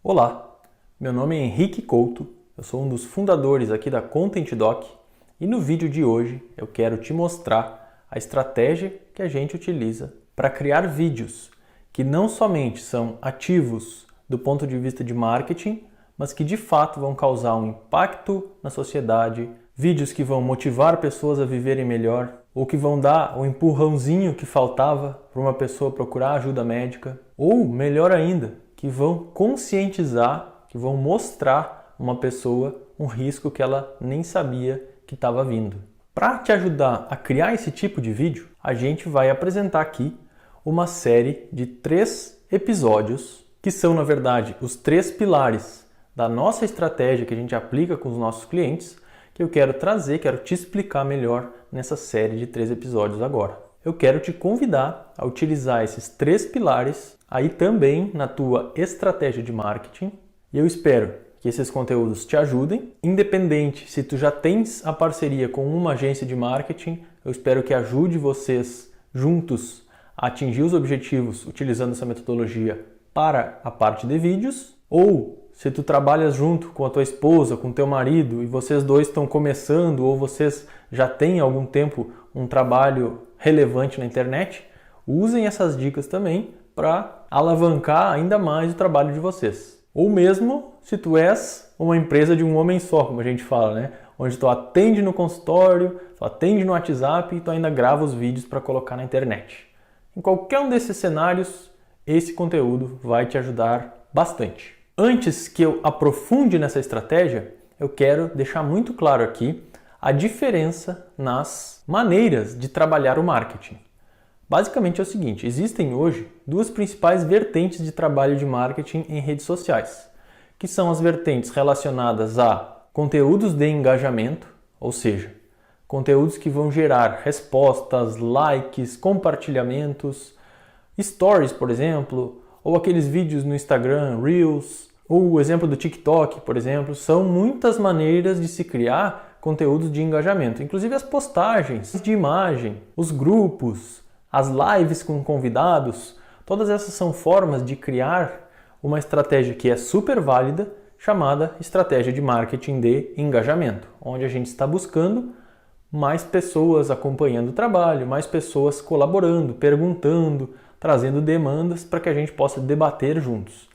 Olá, meu nome é Henrique Couto, eu sou um dos fundadores aqui da Content Doc e no vídeo de hoje eu quero te mostrar a estratégia que a gente utiliza para criar vídeos que não somente são ativos do ponto de vista de marketing, mas que de fato vão causar um impacto na sociedade, vídeos que vão motivar pessoas a viverem melhor ou que vão dar o empurrãozinho que faltava para uma pessoa procurar ajuda médica, ou melhor ainda, que vão conscientizar, que vão mostrar uma pessoa um risco que ela nem sabia que estava vindo. Para te ajudar a criar esse tipo de vídeo, a gente vai apresentar aqui uma série de 3 episódios, que são, na verdade, os 3 pilares da nossa estratégia que a gente aplica com os nossos clientes, que eu quero trazer, quero te explicar melhor nessa série de 3 episódios agora. Eu quero te convidar a utilizar esses 3 pilares aí também na tua estratégia de marketing, e eu espero que esses conteúdos te ajudem, independente se tu já tens a parceria com uma agência de marketing, eu espero que ajude vocês juntos a atingir os objetivos utilizando essa metodologia para a parte de vídeos, ou se tu trabalhas junto com a tua esposa, com o teu marido e vocês dois estão começando ou vocês já têm há algum tempo um trabalho relevante na internet, usem essas dicas também para alavancar ainda mais o trabalho de vocês. Ou mesmo se tu és uma empresa de um homem só, como a gente fala, né? Onde tu atende no consultório, tu atende no WhatsApp e tu ainda grava os vídeos para colocar na internet. Em qualquer um desses cenários, esse conteúdo vai te ajudar bastante. Antes que eu aprofunde nessa estratégia, eu quero deixar muito claro aqui a diferença nas maneiras de trabalhar o marketing. Basicamente é o seguinte, existem hoje 2 principais vertentes de trabalho de marketing em redes sociais, que são as vertentes relacionadas a conteúdos de engajamento, ou seja, conteúdos que vão gerar respostas, likes, compartilhamentos, stories, por exemplo, ou aqueles vídeos no Instagram, Reels, ou o exemplo do TikTok, por exemplo, são muitas maneiras de se criar conteúdos de engajamento, inclusive as postagens de imagem, os grupos, as lives com convidados, todas essas são formas de criar uma estratégia que é super válida, chamada estratégia de marketing de engajamento, onde a gente está buscando mais pessoas acompanhando o trabalho, mais pessoas colaborando, perguntando, trazendo demandas para que a gente possa debater juntos.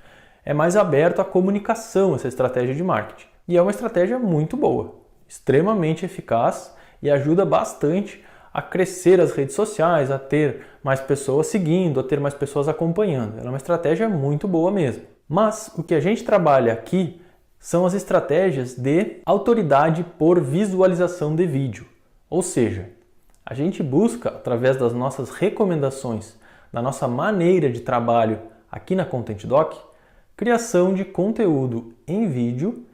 É mais aberto à comunicação essa estratégia de marketing. E é uma estratégia muito boa, extremamente eficaz e ajuda bastante a crescer as redes sociais, a ter mais pessoas seguindo, a ter mais pessoas acompanhando. Ela é uma estratégia muito boa mesmo. Mas o que a gente trabalha aqui são as estratégias de autoridade por visualização de vídeo. Ou seja, a gente busca, através das nossas recomendações, da nossa maneira de trabalho aqui na Content Doc, criação de conteúdo em vídeo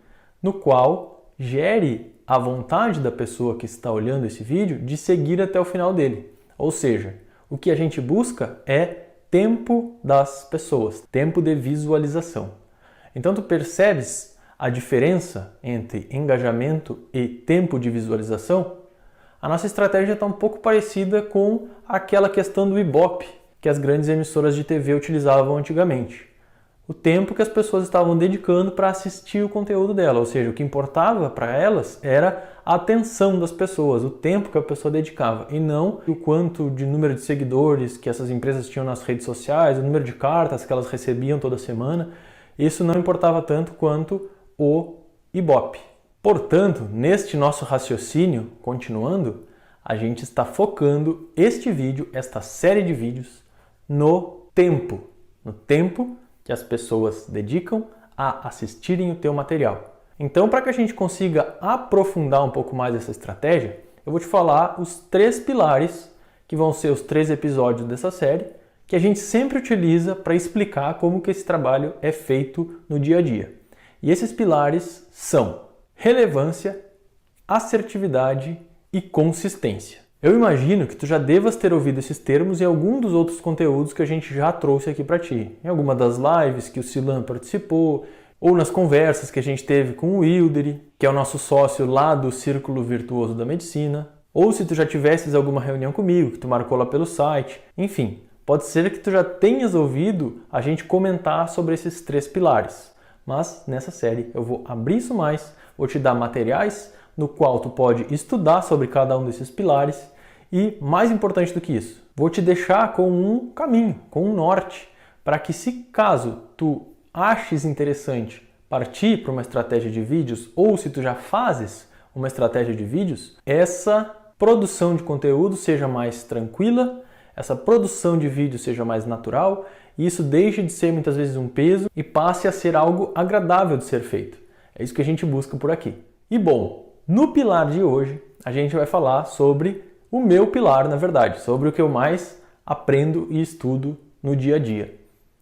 no qual gere a vontade da pessoa que está olhando esse vídeo de seguir até o final dele. Ou seja, o que a gente busca é tempo das pessoas, tempo de visualização. Então tu percebes a diferença entre engajamento e tempo de visualização? A nossa estratégia está um pouco parecida com aquela questão do Ibope que as grandes emissoras de TV utilizavam antigamente. O tempo que as pessoas estavam dedicando para assistir o conteúdo dela, ou seja, o que importava para elas era a atenção das pessoas, o tempo que a pessoa dedicava, e não o quanto de número de seguidores que essas empresas tinham nas redes sociais, o número de cartas que elas recebiam toda semana. Isso não importava tanto quanto o Ibope. Portanto, neste nosso raciocínio, continuando, a gente está focando este vídeo, esta série de vídeos, no tempo que as pessoas dedicam a assistirem o teu material. Então, para que a gente consiga aprofundar um pouco mais essa estratégia, eu vou te falar os 3 pilares, que vão ser os 3 episódios dessa série, que a gente sempre utiliza para explicar como que esse trabalho é feito no dia a dia. E esses pilares são relevância, assertividade e consistência. Eu imagino que tu já devas ter ouvido esses termos em algum dos outros conteúdos que a gente já trouxe aqui para ti. Em alguma das lives que o Silan participou, ou nas conversas que a gente teve com o Wildery, que é o nosso sócio lá do Círculo Virtuoso da Medicina, ou se tu já tivesses alguma reunião comigo, que tu marcou lá pelo site. Enfim, pode ser que tu já tenhas ouvido a gente comentar sobre esses 3 pilares. mas nessa série eu vou abrir isso mais, vou te dar materiais no qual tu pode estudar sobre cada um desses pilares e, mais importante do que isso, vou te deixar com um caminho, com um norte, para que se caso tu aches interessante partir para uma estratégia de vídeos ou se tu já fazes uma estratégia de vídeos, essa produção de conteúdo seja mais tranquila, essa produção de vídeo seja mais natural e isso deixe de ser muitas vezes um peso e passe a ser algo agradável de ser feito. É isso que a gente busca por aqui. E bom, no pilar de hoje a gente vai falar sobre o meu pilar, na verdade, sobre o que eu mais aprendo e estudo no dia a dia,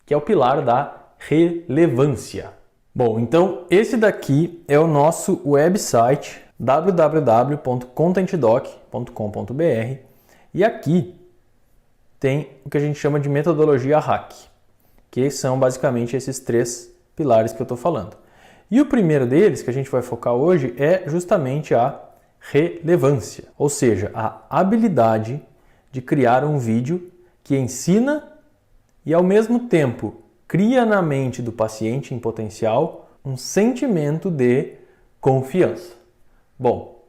que é o pilar da relevância. Bom, então esse daqui é o nosso website www.contentdoc.com.br e aqui tem o que a gente chama de metodologia hack, que são basicamente esses 3 pilares que eu estou falando. E o primeiro deles, que a gente vai focar hoje, é justamente a relevância, ou seja, a habilidade de criar um vídeo que ensina e ao mesmo tempo cria na mente do paciente em potencial um sentimento de confiança. Bom,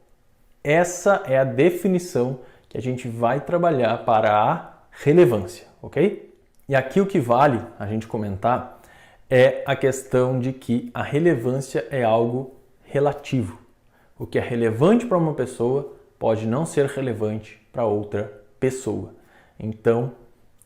essa é a definição que a gente vai trabalhar para a relevância, ok? E aqui o que vale a gente comentar é a questão de que a relevância é algo relativo. O que é relevante para uma pessoa pode não ser relevante para outra pessoa. Então,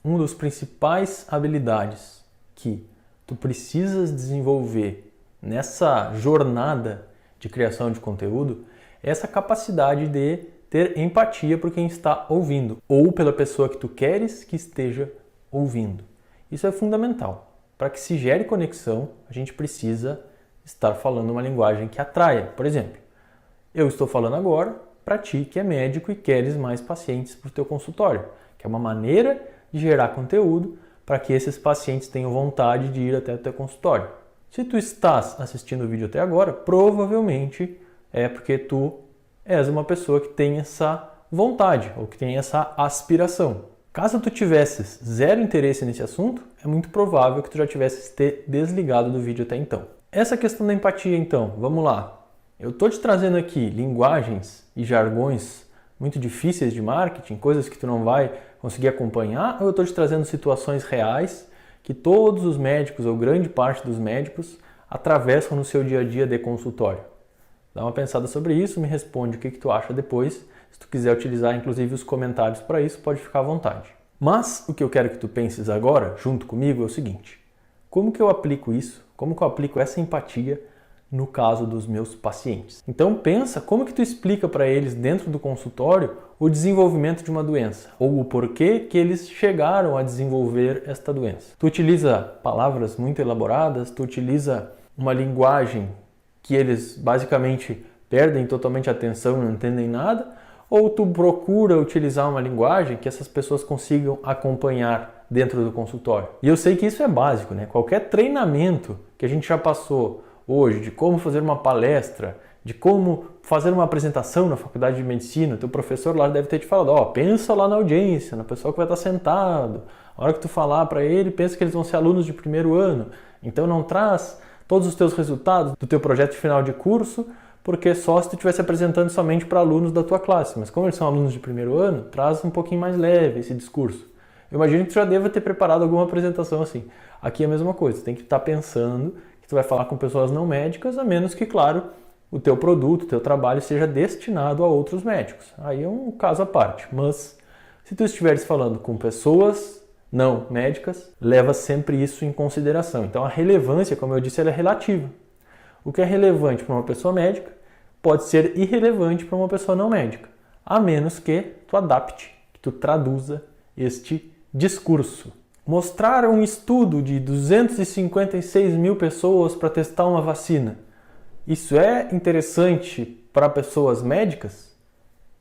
uma das principais habilidades que tu precisas desenvolver nessa jornada de criação de conteúdo é essa capacidade de ter empatia por quem está ouvindo ou pela pessoa que tu queres que esteja ouvindo. Isso é fundamental. Para que se gere conexão, a gente precisa estar falando uma linguagem que atraia. Por exemplo, eu estou falando agora para ti que é médico e queres mais pacientes para o teu consultório, que é uma maneira de gerar conteúdo para que esses pacientes tenham vontade de ir até o teu consultório. Se tu estás assistindo o vídeo até agora, provavelmente é porque tu és uma pessoa que tem essa vontade ou que tem essa aspiração. Caso tu tivesses zero interesse nesse assunto, é muito provável que tu já tivesses te desligado do vídeo até então. Essa questão da empatia, então, vamos lá. Eu estou te trazendo aqui linguagens e jargões muito difíceis de marketing, coisas que tu não vai conseguir acompanhar, ou eu estou te trazendo situações reais que todos os médicos, ou grande parte dos médicos, atravessam no seu dia a dia de consultório? Dá uma pensada sobre isso, me responde o que tu acha depois. Se tu quiser utilizar inclusive os comentários para isso, pode ficar à vontade. Mas o que eu quero que tu penses agora, junto comigo, é o seguinte: como que eu aplico isso? Como que eu aplico essa empatia no caso dos meus pacientes? Então pensa como que tu explica para eles dentro do consultório o desenvolvimento de uma doença ou o porquê que eles chegaram a desenvolver esta doença. Tu utiliza palavras muito elaboradas, tu utiliza uma linguagem que eles basicamente perdem totalmente a atenção e não entendem nada, ou tu procura utilizar uma linguagem que essas pessoas consigam acompanhar dentro do consultório? E eu sei que isso é básico, né? Qualquer treinamento que a gente já passou hoje de como fazer uma palestra, de como fazer uma apresentação na faculdade de medicina, teu professor lá deve ter te falado, pensa lá na audiência, na pessoa que vai estar sentado. A hora que tu falar para ele, pensa que eles vão ser alunos de primeiro ano. Então não traz todos os teus resultados do teu projeto de final de curso, porque só se tu estivesse apresentando somente para alunos da tua classe. Mas como eles são alunos de primeiro ano, traz um pouquinho mais leve esse discurso. Eu imagino que tu já deva ter preparado alguma apresentação assim. Aqui é a mesma coisa, tu tem que estar pensando que tu vai falar com pessoas não médicas, a menos que, claro, o teu produto, o teu trabalho seja destinado a outros médicos. Aí é um caso à parte. Mas se tu estiveres falando com pessoas não médicas, leva sempre isso em consideração. Então a relevância, como eu disse, ela é relativa. O que é relevante para uma pessoa médica pode ser irrelevante para uma pessoa não médica, a menos que tu adapte, que tu traduza este discurso. Mostrar um estudo de 256 mil pessoas para testar uma vacina. Isso é interessante para pessoas médicas?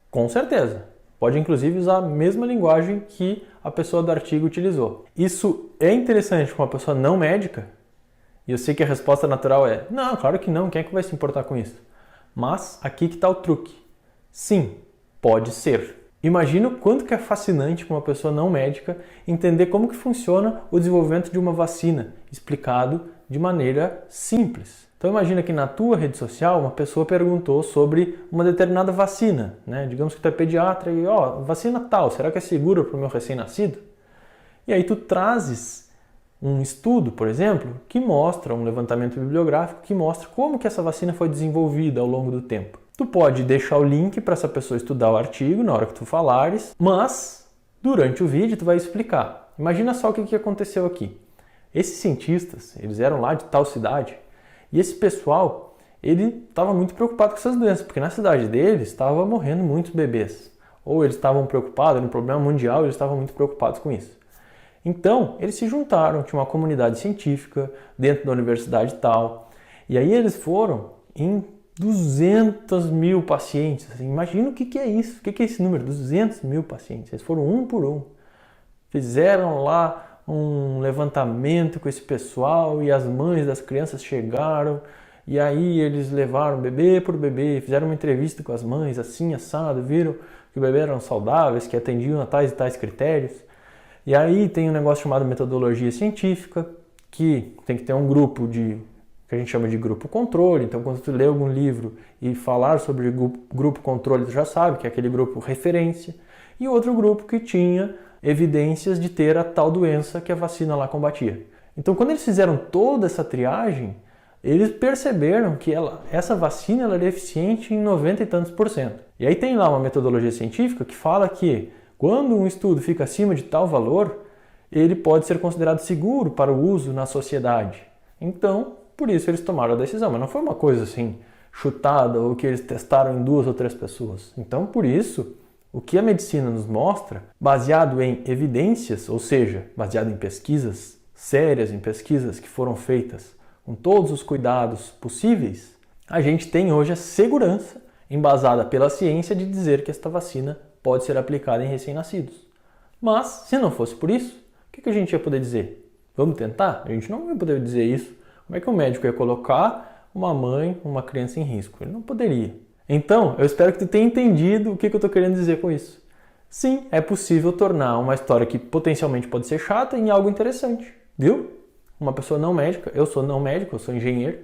Com certeza. Pode inclusive usar a mesma linguagem que a pessoa do artigo utilizou. Isso é interessante para uma pessoa não médica? E eu sei que a resposta natural é, não, claro que não, quem é que vai se importar com isso? Mas aqui que está o truque. Sim, pode ser. Imagina o quanto que é fascinante para uma pessoa não médica entender como que funciona o desenvolvimento de uma vacina, explicado de maneira simples. Então imagina que na tua rede social uma pessoa perguntou sobre uma determinada vacina, né? Digamos que tu é pediatra e, vacina tal, será que é segura para o meu recém-nascido? E aí tu trazes um estudo, por exemplo, que mostra, um levantamento bibliográfico, que mostra como que essa vacina foi desenvolvida ao longo do tempo. Tu pode deixar o link para essa pessoa estudar o artigo na hora que tu falares, mas durante o vídeo tu vai explicar. Imagina só o que aconteceu aqui. Esses cientistas, eles eram lá de tal cidade, e esse pessoal, ele estava muito preocupado com essas doenças, porque na cidade deles estava morrendo muitos bebês. Ou eles estavam preocupados, era um problema mundial, eles estavam muito preocupados com isso. Então, eles se juntaram, tinha uma comunidade científica dentro da universidade e tal, e aí eles foram em 200 mil pacientes. Assim, imagina o que é isso, o que é esse número, 200 mil pacientes. Eles foram um por um, fizeram lá um levantamento com esse pessoal e as mães das crianças chegaram e aí eles levaram bebê por bebê, fizeram uma entrevista com as mães, assim, assado, viram que o bebê eram saudáveis, que atendiam a tais e tais critérios. E aí tem um negócio chamado metodologia científica, que tem que ter um grupo que a gente chama de grupo controle. Então quando tu lê algum livro e falar sobre grupo controle, tu já sabe que é aquele grupo referência. E outro grupo que tinha evidências de ter a tal doença que a vacina lá combatia. Então quando eles fizeram toda essa triagem, eles perceberam que essa vacina ela era eficiente em 90 e tantos %. E aí tem lá uma metodologia científica que fala que quando um estudo fica acima de tal valor, ele pode ser considerado seguro para o uso na sociedade. Então, por isso eles tomaram a decisão, mas não foi uma coisa assim chutada ou que eles testaram em 2 ou 3 pessoas. Então, por isso, o que a medicina nos mostra, baseado em evidências, ou seja, baseado em pesquisas sérias, em pesquisas que foram feitas com todos os cuidados possíveis, a gente tem hoje a segurança embasada pela ciência de dizer que esta vacina pode ser aplicada em recém-nascidos. Mas, se não fosse por isso, o que a gente ia poder dizer? Vamos tentar? A gente não ia poder dizer isso. Como é que o médico ia colocar uma mãe, uma criança em risco? Ele não poderia. Então, eu espero que tu tenha entendido o que eu estou querendo dizer com isso. Sim, é possível tornar uma história que potencialmente pode ser chata em algo interessante. Viu? Uma pessoa não médica, eu sou não médico, eu sou engenheiro,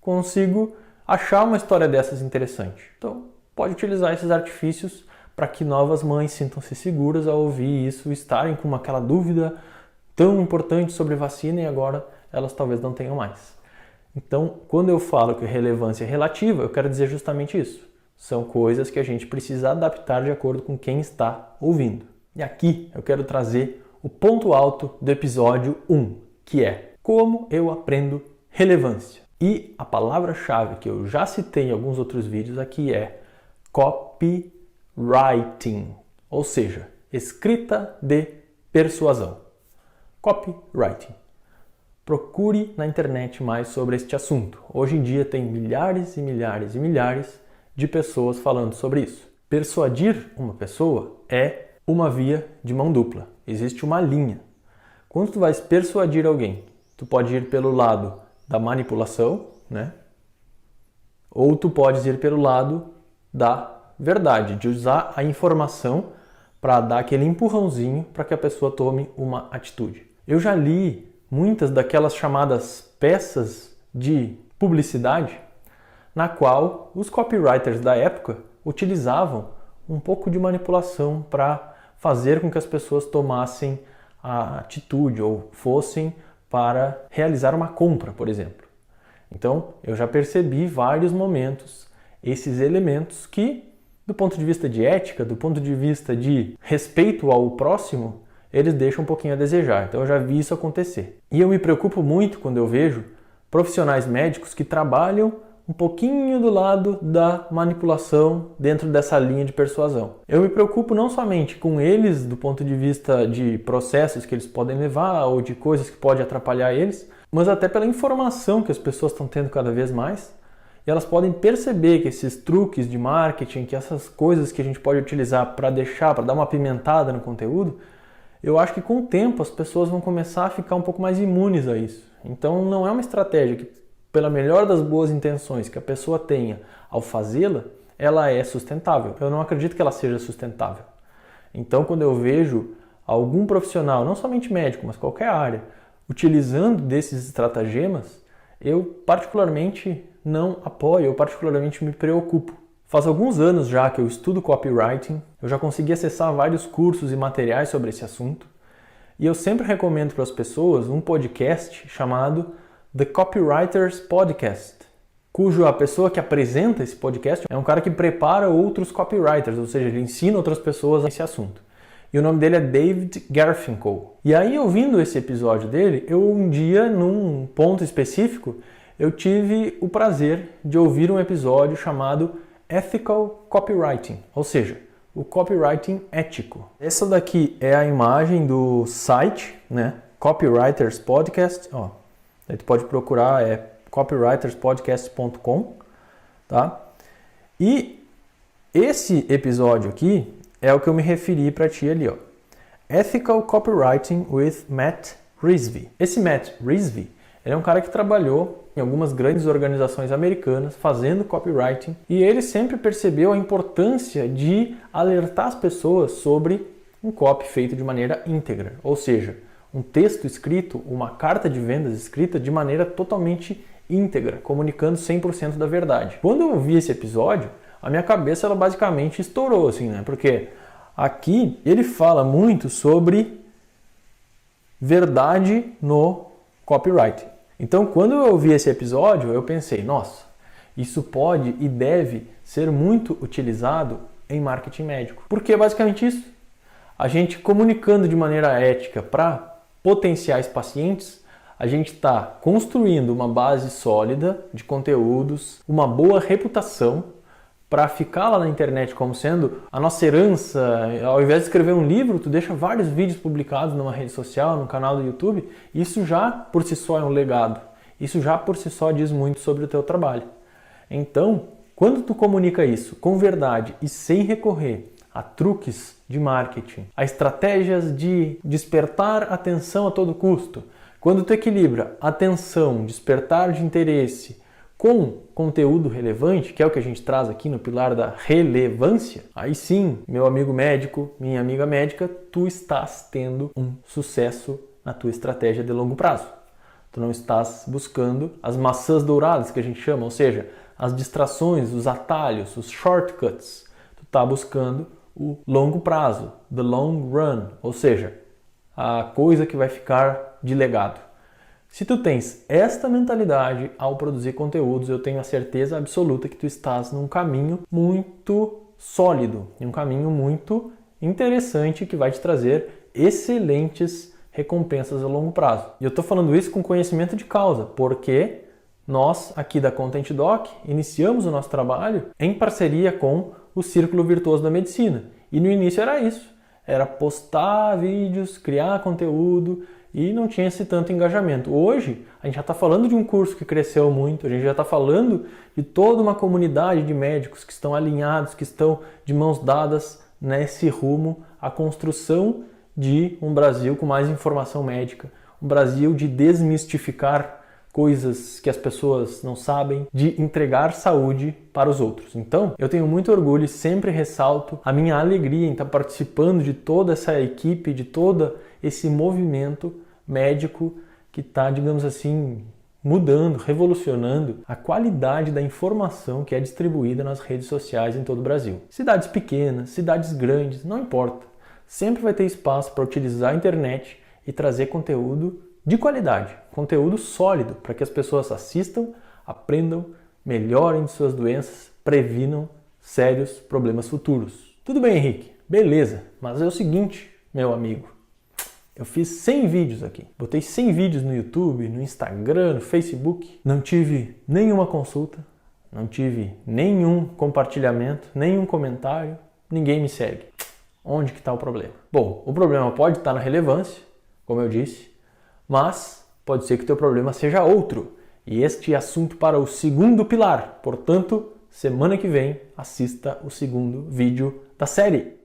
consigo achar uma história dessas interessante. Então, pode utilizar esses artifícios para que novas mães sintam-se seguras ao ouvir isso, estarem com aquela dúvida tão importante sobre vacina e agora elas talvez não tenham mais. Então, quando eu falo que relevância é relativa, eu quero dizer justamente isso. São coisas que a gente precisa adaptar de acordo com quem está ouvindo. E aqui eu quero trazer o ponto alto do episódio 1, que é como eu aprendo relevância. E a palavra-chave que eu já citei em alguns outros vídeos aqui é copywriting, ou seja, escrita de persuasão. Copywriting. Procure na internet mais sobre este assunto. Hoje em dia tem milhares e milhares e milhares de pessoas falando sobre isso. Persuadir uma pessoa é uma via de mão dupla. Existe uma linha. Quando tu vais persuadir alguém, tu pode ir pelo lado da manipulação, né? Ou tu podes ir pelo lado da verdade, de usar a informação para dar aquele empurrãozinho para que a pessoa tome uma atitude. Eu já li muitas daquelas chamadas peças de publicidade, na qual os copywriters da época utilizavam um pouco de manipulação para fazer com que as pessoas tomassem a atitude ou fossem para realizar uma compra, por exemplo. Então, eu já percebi vários momentos esses elementos que, do ponto de vista de ética, do ponto de vista de respeito ao próximo, eles deixam um pouquinho a desejar. Então eu já vi isso acontecer. E eu me preocupo muito quando eu vejo profissionais médicos que trabalham um pouquinho do lado da manipulação dentro dessa linha de persuasão. Eu me preocupo não somente com eles do ponto de vista de processos que eles podem levar ou de coisas que podem atrapalhar eles, mas até pela informação que as pessoas estão tendo cada vez mais. E elas podem perceber que esses truques de marketing, que essas coisas que a gente pode utilizar para dar uma apimentada no conteúdo, eu acho que com o tempo as pessoas vão começar a ficar um pouco mais imunes a isso. Então não é uma estratégia que, pela melhor das boas intenções que a pessoa tenha ao fazê-la, ela é sustentável. Eu não acredito que ela seja sustentável. Então, quando eu vejo algum profissional, não somente médico, mas qualquer área, utilizando desses estratagemas, eu particularmente não apoio, eu particularmente me preocupo. Faz alguns anos já que eu estudo copywriting, eu já consegui acessar vários cursos e materiais sobre esse assunto, e eu sempre recomendo para as pessoas um podcast chamado The Copywriters Podcast, cujo a pessoa que apresenta esse podcast é um cara que prepara outros copywriters, ou seja, ele ensina outras pessoas esse assunto. E o nome dele é David Garfinkel. E aí, ouvindo esse episódio dele, eu um dia, num ponto específico, eu tive o prazer de ouvir um episódio chamado Ethical Copywriting, ou seja, o copywriting ético. Essa daqui é a imagem do site, né? Copywriters Podcast. Ó, aí tu pode procurar, é copywriterspodcast.com, tá? E esse episódio aqui é o que eu me referi para ti ali, ó. Ethical Copywriting with Matt Risby. Esse Matt Risby, ele é um cara que trabalhou em algumas grandes organizações americanas fazendo copywriting e ele sempre percebeu a importância de alertar as pessoas sobre um copy feito de maneira íntegra, ou seja, um texto escrito, uma carta de vendas escrita de maneira totalmente íntegra, comunicando 100% da verdade. Quando eu vi esse episódio, a minha cabeça ela basicamente estourou, assim, né? Porque aqui ele fala muito sobre verdade no copywriting. Então, quando eu ouvi esse episódio, eu pensei, nossa, isso pode e deve ser muito utilizado em marketing médico. Porque é basicamente isso. A gente comunicando de maneira ética para potenciais pacientes, a gente está construindo uma base sólida de conteúdos, uma boa reputação para ficar lá na internet como sendo a nossa herança. Ao invés de escrever um livro, tu deixa vários vídeos publicados numa rede social, no canal do YouTube. Isso já por si só é um legado. Isso já por si só diz muito sobre o teu trabalho. Então, quando tu comunica isso com verdade e sem recorrer a truques de marketing, a estratégias de despertar atenção a todo custo, quando tu equilibra atenção, despertar de interesse com conteúdo relevante, que é o que a gente traz aqui no pilar da relevância, aí sim, meu amigo médico, minha amiga médica, tu estás tendo um sucesso na tua estratégia de longo prazo. Tu não estás buscando as maçãs douradas, que a gente chama, ou seja, as distrações, os atalhos, os shortcuts. Tu está buscando o longo prazo, the long run, ou seja, a coisa que vai ficar de legado. Se tu tens esta mentalidade ao produzir conteúdos, eu tenho a certeza absoluta que tu estás num caminho muito sólido, em um caminho muito interessante que vai te trazer excelentes recompensas a longo prazo. E eu estou falando isso com conhecimento de causa, porque nós aqui da Content Doc iniciamos o nosso trabalho em parceria com o Círculo Virtuoso da Medicina. E no início era isso, era postar vídeos, criar conteúdo, e não tinha esse tanto engajamento. Hoje, a gente já está falando de um curso que cresceu muito, a gente já está falando de toda uma comunidade de médicos que estão alinhados, que estão de mãos dadas nesse rumo à construção de um Brasil com mais informação médica, um Brasil de desmistificar coisas que as pessoas não sabem, de entregar saúde para os outros. Então, eu tenho muito orgulho e sempre ressalto a minha alegria em estar participando de toda essa equipe, de todo esse movimento médico que está, digamos assim, mudando, revolucionando a qualidade da informação que é distribuída nas redes sociais em todo o Brasil. Cidades pequenas, cidades grandes, não importa. Sempre vai ter espaço para utilizar a internet e trazer conteúdo de qualidade, conteúdo sólido, para que as pessoas assistam, aprendam, melhorem de suas doenças, previnam sérios problemas futuros. Tudo bem, Henrique? Beleza, mas é o seguinte, meu amigo, eu fiz 100 vídeos aqui, botei 100 vídeos no YouTube, no Instagram, no Facebook, não tive nenhuma consulta, não tive nenhum compartilhamento, nenhum comentário, ninguém me segue. Onde que está o problema? Bom, o problema pode estar na relevância, como eu disse, mas pode ser que o teu problema seja outro. E este é assunto para o segundo pilar. Portanto, semana que vem, assista o segundo vídeo da série.